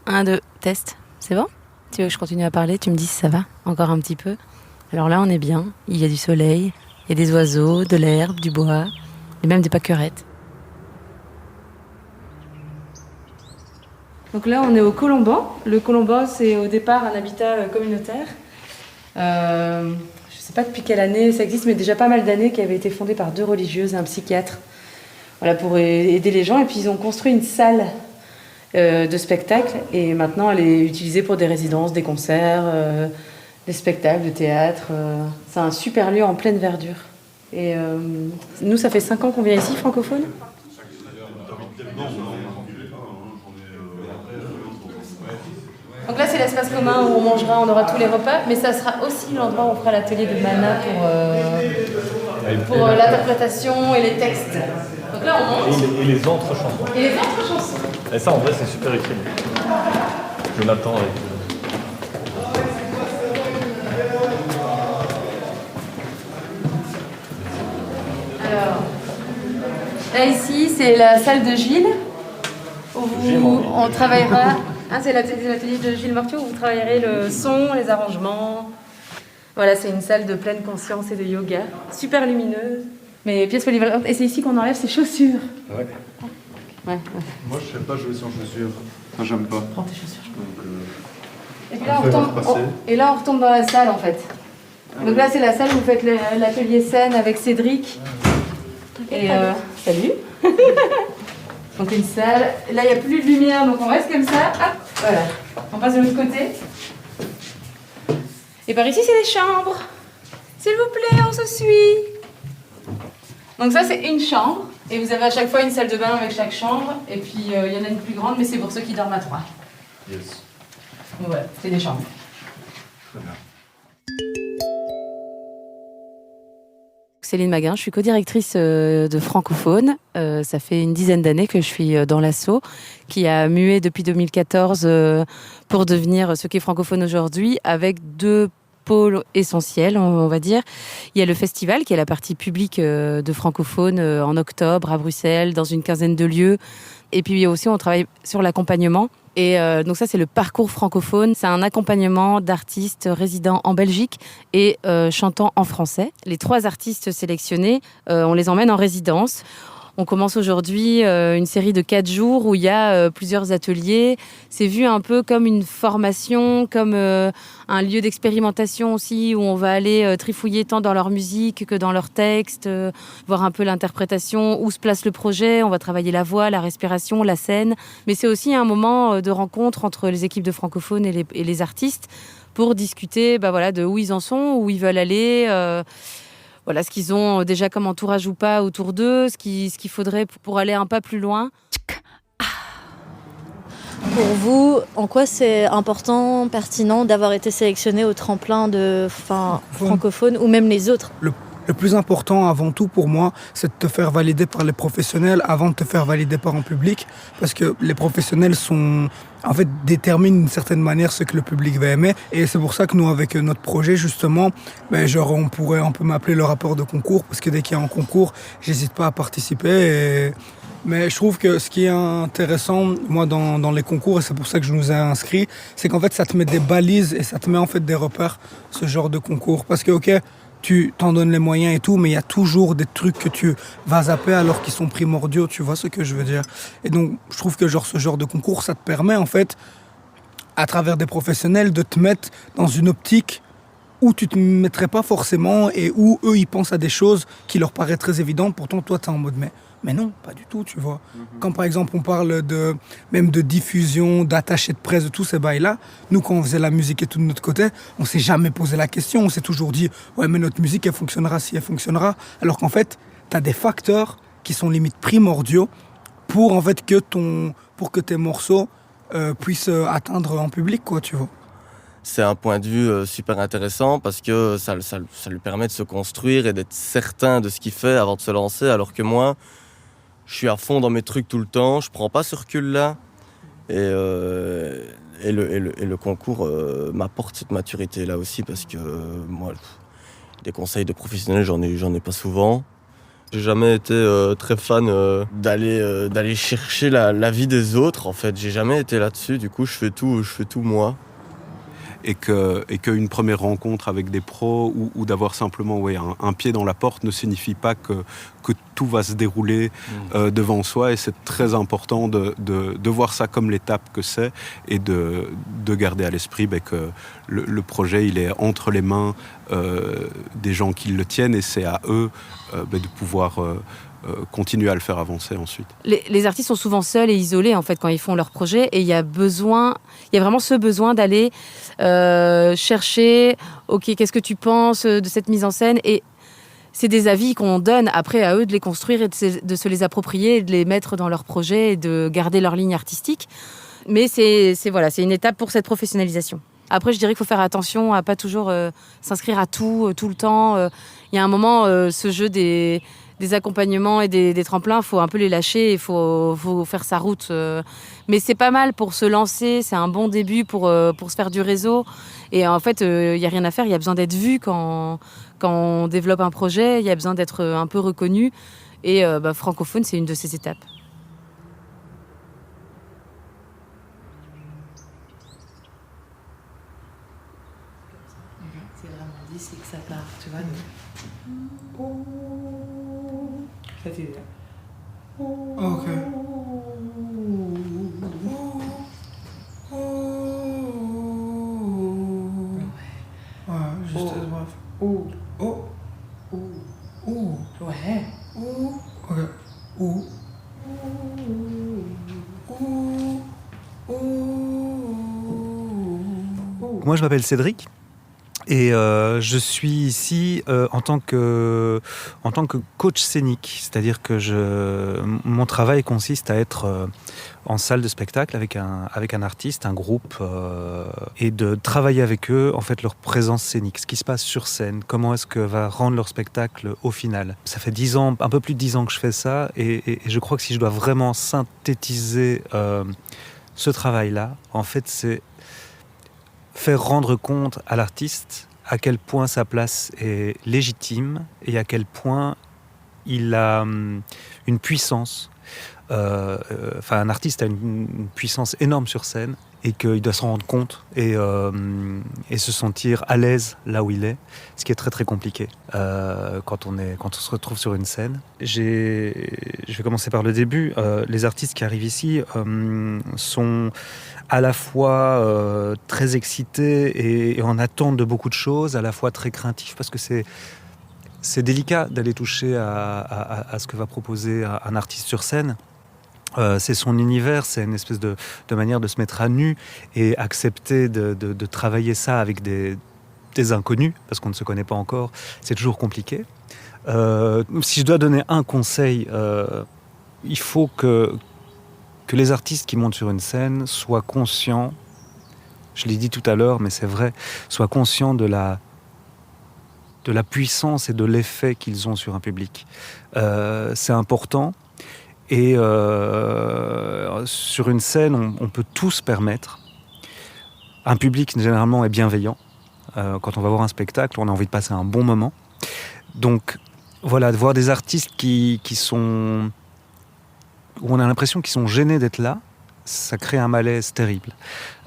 Un, deux, test. C'est bon ? Tu veux que je continue à parler ? Tu me dis si ça va ? Encore un petit peu ? Alors là, on est bien. Il y a du soleil, il y a des oiseaux, de l'herbe, du bois, et même des pâquerettes. Donc là, on est au Colomban. Le Colomban, c'est au départ un habitat communautaire. Je ne sais pas depuis quelle année ça existe, mais déjà pas mal d'années, qui avait été fondé par 2 religieuses et un psychiatre. Voilà, pour aider les gens. Et puis ils ont construit une salle de spectacle, et maintenant elle est utilisée pour des résidences, des concerts, des spectacles de théâtre. C'est un super lieu en pleine verdure. Et nous, ça fait 5 ans qu'on vient ici, francophone. Donc là, c'est l'espace commun où on mangera, on aura tous les repas, mais ça sera aussi l'endroit où on fera l'atelier de Mana pour l'interprétation et les textes. Donc là, on monte. Et les autres chansons. Et les autres chansons. Et ça, en vrai, c'est super utile. Je l'attends avec... Alors, là, ici, c'est la salle de Gilles, où on travaillera... c'est l'atelier de Gilles Mortier, où vous travaillerez le son, les arrangements. Voilà, c'est une salle de pleine conscience et de yoga, super lumineuse. Mais pièce polyvalente. Et c'est ici qu'on enlève ses chaussures. Ouais. Ouais. Moi, je sais pas jouer sans chaussures. Enfin, j'aime pas. Prends tes chaussures. Donc, et puis là, on retombe dans la salle, en fait. Donc là, c'est la salle où vous faites l'atelier scène avec Cédric. Et salut. Donc une salle. Là, il n'y a plus de lumière, donc on reste comme ça. Hop, voilà. On passe de l'autre côté. Et par ici, c'est les chambres. S'il vous plaît, on se suit. Donc ça, c'est une chambre. Et vous avez à chaque fois une salle de bain avec chaque chambre. Et puis, il y en a une plus grande, mais c'est pour ceux qui dorment à 3. yes. Donc voilà, c'est des chambres. Très bien. Céline Maguin, je suis co-directrice de Francophone. Ça fait une dizaine d'années que je suis dans l'asso, qui a mué depuis 2014 pour devenir ce qu'est Francophone aujourd'hui, avec 2 pôles essentiels, on va dire. Il y a le festival, qui est la partie publique de Francophone en octobre à Bruxelles, dans une quinzaine de lieux. Et puis aussi, on travaille sur l'accompagnement. Et donc ça, c'est le parcours francophone. C'est un accompagnement d'artistes résidant en Belgique et chantant en français. Les 3 artistes sélectionnés, on les emmène en résidence. On commence aujourd'hui une série de 4 jours où il y a plusieurs ateliers. C'est vu un peu comme une formation, comme un lieu d'expérimentation aussi, où on va aller trifouiller tant dans leur musique que dans leurs textes, voir un peu l'interprétation, où se place le projet. On va travailler la voix, la respiration, la scène. Mais c'est aussi un moment de rencontre entre les équipes de francophones et les artistes pour discuter de où ils en sont, où ils veulent aller. Voilà, ce qu'ils ont déjà comme entourage ou pas autour d'eux, ce qu'il faudrait pour aller un pas plus loin. Pour vous, en quoi c'est important, pertinent d'avoir été sélectionné au tremplin de francophone ou même les autres ? Le plus important avant tout pour moi, c'est de te faire valider par les professionnels avant de te faire valider par un public. Parce que les professionnels déterminent d'une certaine manière ce que le public va aimer. Et c'est pour ça que nous, avec notre projet, justement, on pourrait un peu m'appeler le rappeur de concours. Parce que dès qu'il y a un concours, j'hésite pas à participer. Mais je trouve que ce qui est intéressant, moi, dans les concours, et c'est pour ça que je nous ai inscrits, c'est qu'en fait, ça te met des balises et ça te met en fait des repères, ce genre de concours. Parce que, ok, tu t'en donnes les moyens et tout, mais il y a toujours des trucs que tu vas zapper alors qu'ils sont primordiaux, tu vois ce que je veux dire. Et donc, je trouve que ce genre de concours, ça te permet en fait, à travers des professionnels, de te mettre dans une optique où tu te mettrais pas forcément et où eux ils pensent à des choses qui leur paraissent très évidentes, pourtant toi t'es en mode mais non, pas du tout, tu vois. Quand par exemple on parle même de diffusion, d'attaché de presse, de tous ces bails-là, nous quand on faisait la musique et tout de notre côté, on s'est jamais posé la question, on s'est toujours dit ouais mais notre musique elle fonctionnera si elle fonctionnera, alors qu'en fait t'as des facteurs qui sont limite primordiaux pour en fait pour que tes morceaux puissent atteindre en public, quoi, tu vois. C'est un point de vue super intéressant parce que ça lui permet de se construire et d'être certain de ce qu'il fait avant de se lancer, alors que moi, je suis à fond dans mes trucs tout le temps, je prends pas ce recul-là. Et le concours m'apporte cette maturité-là aussi parce que moi, des conseils de professionnels, j'en ai pas souvent. J'ai jamais été très fan d'aller chercher la vie des autres, en fait. J'ai jamais été là-dessus, du coup je fais tout moi. Et qu'une première rencontre avec des pros ou d'avoir simplement un pied dans la porte ne signifie pas que tout va se dérouler devant soi, et c'est très important de voir ça comme l'étape que c'est et de garder à l'esprit que le projet il est entre les mains des gens qui le tiennent, et c'est à eux de pouvoir continuer à le faire avancer ensuite. Les artistes sont souvent seuls et isolés en fait quand ils font leur projet, et il y a vraiment ce besoin d'aller chercher, ok, qu'est-ce que tu penses de cette mise en scène, et c'est des avis qu'on donne après à eux de les construire et de se les approprier et de les mettre dans leur projet et de garder leur ligne artistique. Mais c'est une étape pour cette professionnalisation. Après, je dirais qu'il faut faire attention à pas toujours s'inscrire à tout le temps. Il y a un moment, ce jeu des accompagnements et des tremplins, il faut un peu les lâcher, il faut faire sa route. Mais c'est pas mal pour se lancer, c'est un bon début pour se faire du réseau. Et en fait, il n'y a rien à faire, il y a besoin d'être vu quand on développe un projet, il y a besoin d'être un peu reconnu. Et francophone, c'est une de ces étapes. C'est vraiment d'ici que ça part, tu vois. Ça c'est bien. Ok. Ouais, juste bref. Oh. Ouais. Ok. Moi, je m'appelle Cédric et je suis ici en tant que coach scénique. C'est-à-dire que mon travail consiste à être en salle de spectacle avec un artiste, un groupe, et de travailler avec eux en fait leur présence scénique, ce qui se passe sur scène, comment est-ce que va rendre leur spectacle au final. Ça fait 10 ans, un peu plus de 10 ans que je fais ça, et je crois que si je dois vraiment synthétiser ce travail-là, en fait, c'est faire rendre compte à l'artiste à quel point sa place est légitime et à quel point il a une puissance. Un artiste a une puissance énorme sur scène et qu'il doit s'en rendre compte et se sentir à l'aise là où il est, ce qui est très très compliqué quand on se retrouve sur une scène. Je vais commencer par le début. Les artistes qui arrivent ici sont à la fois très excités et en attente de beaucoup de choses, à la fois très craintifs parce que c'est délicat d'aller toucher à ce que va proposer un artiste sur scène. C'est son univers, c'est une espèce de manière de se mettre à nu et accepter de travailler ça avec des inconnus, parce qu'on ne se connaît pas encore, c'est toujours compliqué. Si je dois donner un conseil, il faut que les artistes qui montent sur une scène soient conscients, je l'ai dit tout à l'heure, mais c'est vrai, soient conscients de la puissance et de l'effet qu'ils ont sur un public. C'est important. Et sur une scène, on peut tout se permettre. Un public, généralement, est bienveillant. Quand on va voir un spectacle, on a envie de passer un bon moment. Donc, voilà, de voir des artistes qui sont... où on a l'impression qu'ils sont gênés d'être là, ça crée un malaise terrible.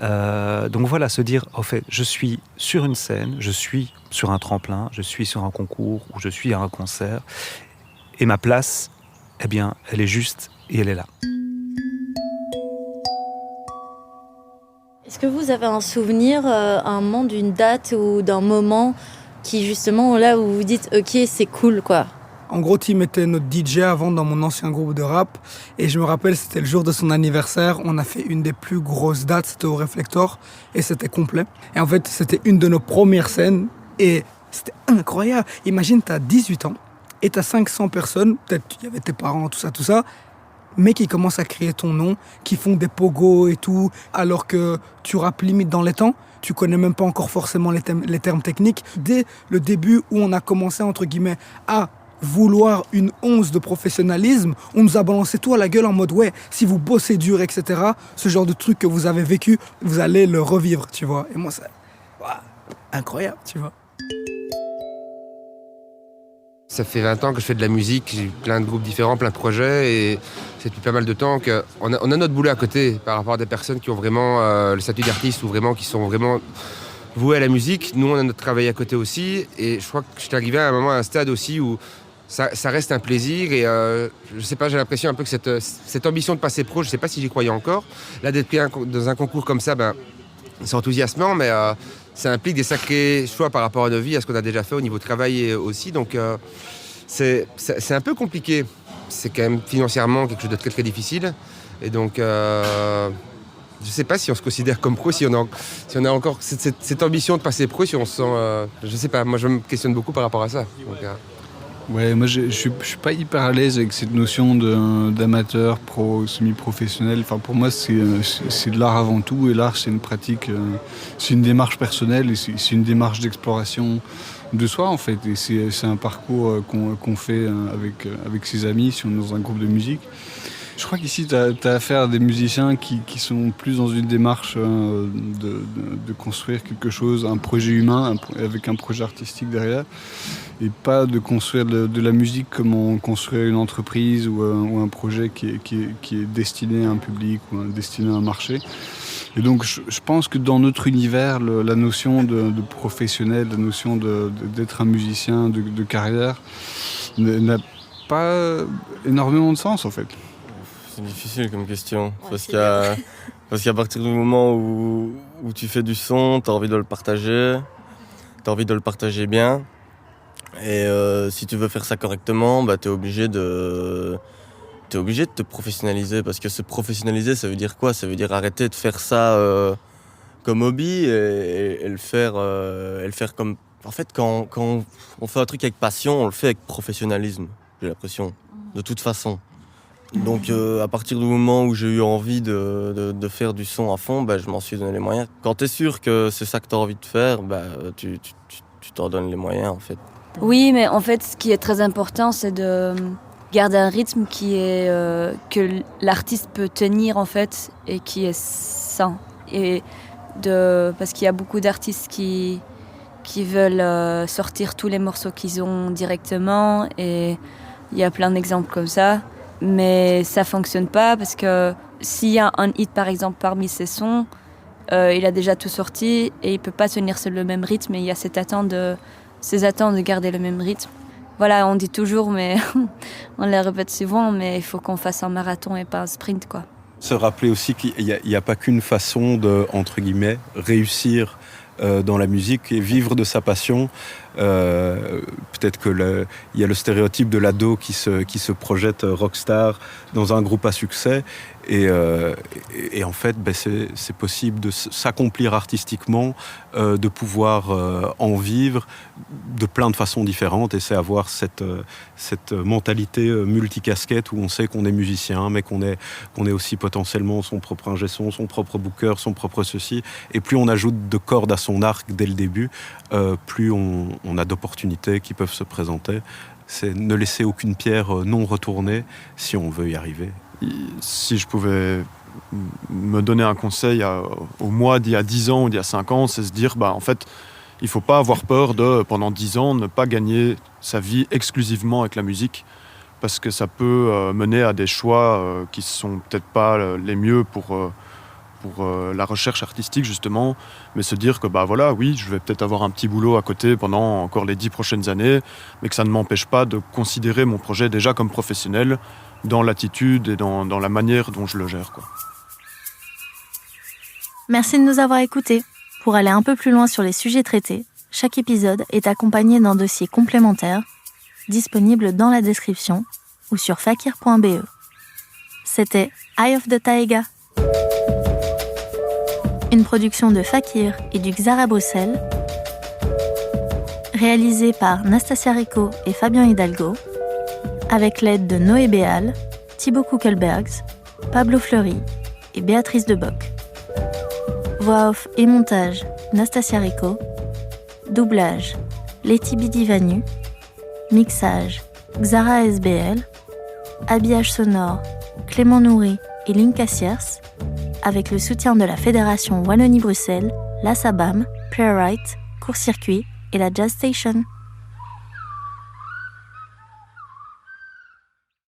Donc voilà, se dire, au fait, je suis sur une scène, je suis sur un tremplin, je suis sur un concours, ou je suis à un concert, et ma place... eh bien, elle est juste et elle est là. Est-ce que vous avez un souvenir, un moment d'une date ou d'un moment qui justement là où vous dites ok c'est cool quoi? En gros, Tim était notre DJ avant dans mon ancien groupe de rap. Et je me rappelle, c'était le jour de son anniversaire. On a fait une des plus grosses dates, c'était au Réflector. Et c'était complet. Et en fait, c'était une de nos premières scènes. Et c'était incroyable. Imagine, t'as 18 ans et t'as 500 personnes. Peut-être qu'il y avait tes parents, tout ça. Mais qui commencent à crier ton nom, qui font des pogos et tout. Alors que tu rappes limite dans les temps. Tu connais même pas encore forcément les termes techniques. Dès le début où on a commencé, entre guillemets, à vouloir une once de professionnalisme, on nous a balancé tout à la gueule en mode ouais, si vous bossez dur, etc., ce genre de truc que vous avez vécu, vous allez le revivre, tu vois. Et moi, c'est incroyable, tu vois. Ça fait 20 ans que je fais de la musique, j'ai eu plein de groupes différents, plein de projets, et c'est depuis pas mal de temps qu'on a notre boulot à côté par rapport à des personnes qui ont vraiment le statut d'artiste ou vraiment qui sont vraiment voués à la musique. Nous, on a notre travail à côté aussi, et je crois que je suis arrivé à un moment, à un stade aussi où ça reste un plaisir, et je sais pas, j'ai l'impression un peu que cette ambition de passer pro, je sais pas si j'y croyais encore. Là, d'être pris dans un concours comme ça, c'est enthousiasmant, mais ça implique des sacrés choix par rapport à nos vies, à ce qu'on a déjà fait au niveau travail aussi, donc c'est un peu compliqué. C'est quand même financièrement quelque chose de très très difficile, et donc je sais pas si on se considère comme pro, si on a encore cette ambition de passer pro, si on se sent, je sais pas, moi je me questionne beaucoup par rapport à ça. Donc, Ouais, moi je suis pas hyper à l'aise avec cette notion d'amateur, pro, semi-professionnel. Enfin, pour moi, c'est de l'art avant tout, et l'art c'est une pratique, c'est une démarche personnelle, et c'est une démarche d'exploration de soi en fait. Et c'est un parcours qu'on fait avec ses amis si on est dans un groupe de musique. Je crois qu'ici, tu as affaire à des musiciens qui sont plus dans une démarche de construire quelque chose, un projet humain, avec un projet artistique derrière, et pas de construire de la musique comme on construit une entreprise ou un projet qui est destiné à un public ou destiné à un marché. Et donc, je pense que dans notre univers, la notion de professionnel, la notion d'être un musicien de carrière n'a pas énormément de sens en fait. C'est difficile comme question, parce qu'à partir du moment où tu fais du son, tu as envie de le partager, tu as envie de le partager bien, et si tu veux faire ça correctement, tu es obligé de te professionnaliser, parce que se professionnaliser, ça veut dire quoi ? Ça veut dire arrêter de faire ça comme hobby et le faire comme... En fait, quand on fait un truc avec passion, on le fait avec professionnalisme, j'ai l'impression, de toute façon. Donc à partir du moment où j'ai eu envie de faire du son à fond, je m'en suis donné les moyens. Quand tu es sûr que c'est ça que tu as envie de faire, tu t'en donnes les moyens en fait. Oui, mais en fait ce qui est très important c'est de garder un rythme qui est que l'artiste peut tenir en fait et qui est sain. Parce qu'il y a beaucoup d'artistes qui veulent sortir tous les morceaux qu'ils ont directement, et il y a plein d'exemples comme ça. Mais ça fonctionne pas, parce que s'il y a un hit par exemple parmi ses sons, il a déjà tout sorti et il peut pas tenir sur le même rythme, et il y a ces attentes de garder le même rythme. Voilà, on dit toujours, mais on les répète souvent, mais il faut qu'on fasse un marathon et pas un sprint, quoi. Se rappeler aussi qu'il n'y a pas qu'une façon de, entre guillemets, réussir dans la musique et vivre de sa passion. Peut-être que il y a le stéréotype de l'ado qui se projette rockstar dans un groupe à succès, et en fait c'est possible de s'accomplir artistiquement, de pouvoir en vivre de plein de façons différentes, et c'est avoir cette mentalité multicasquette où on sait qu'on est musicien, mais qu'on est aussi potentiellement son propre ingé son, son propre booker, son propre ceci, et plus on ajoute de cordes à son arc dès le début, plus on a d'opportunités qui peuvent se présenter. C'est ne laisser aucune pierre non retournée si on veut y arriver. Si je pouvais me donner un conseil au moi d'il y a 10 ans ou d'il y a 5 ans, c'est se dire, en fait, il ne faut pas avoir peur de, pendant 10 ans, ne pas gagner sa vie exclusivement avec la musique, parce que ça peut mener à des choix qui ne sont peut-être pas les mieux pour la recherche artistique justement, mais se dire que oui, je vais peut-être avoir un petit boulot à côté pendant encore les 10 prochaines années, mais que ça ne m'empêche pas de considérer mon projet déjà comme professionnel, dans l'attitude et dans la manière dont je le gère, quoi. Merci de nous avoir écoutés. Pour aller un peu plus loin sur les sujets traités, chaque épisode est accompagné d'un dossier complémentaire disponible dans la description ou sur fakir.be. C'était Eye of the Taiga, une production de Fakir et du Xara Bruxelles, réalisée par Nastasia Rico et Fabien Hidalgo, avec l'aide de Noé Béal, Thibaut Kuckelbergs, Pablo Fleury et Béatrice Deboc. Voix off et montage, Nastasia Rico. Doublage, Letty Bidivanu. Mixage, Xara SBL. Habillage sonore, Clément Nourry et Linka Sierce, avec le soutien de la Fédération Wallonie-Bruxelles, la SABAM, Playwright, Court-Circuit et la Jazz Station.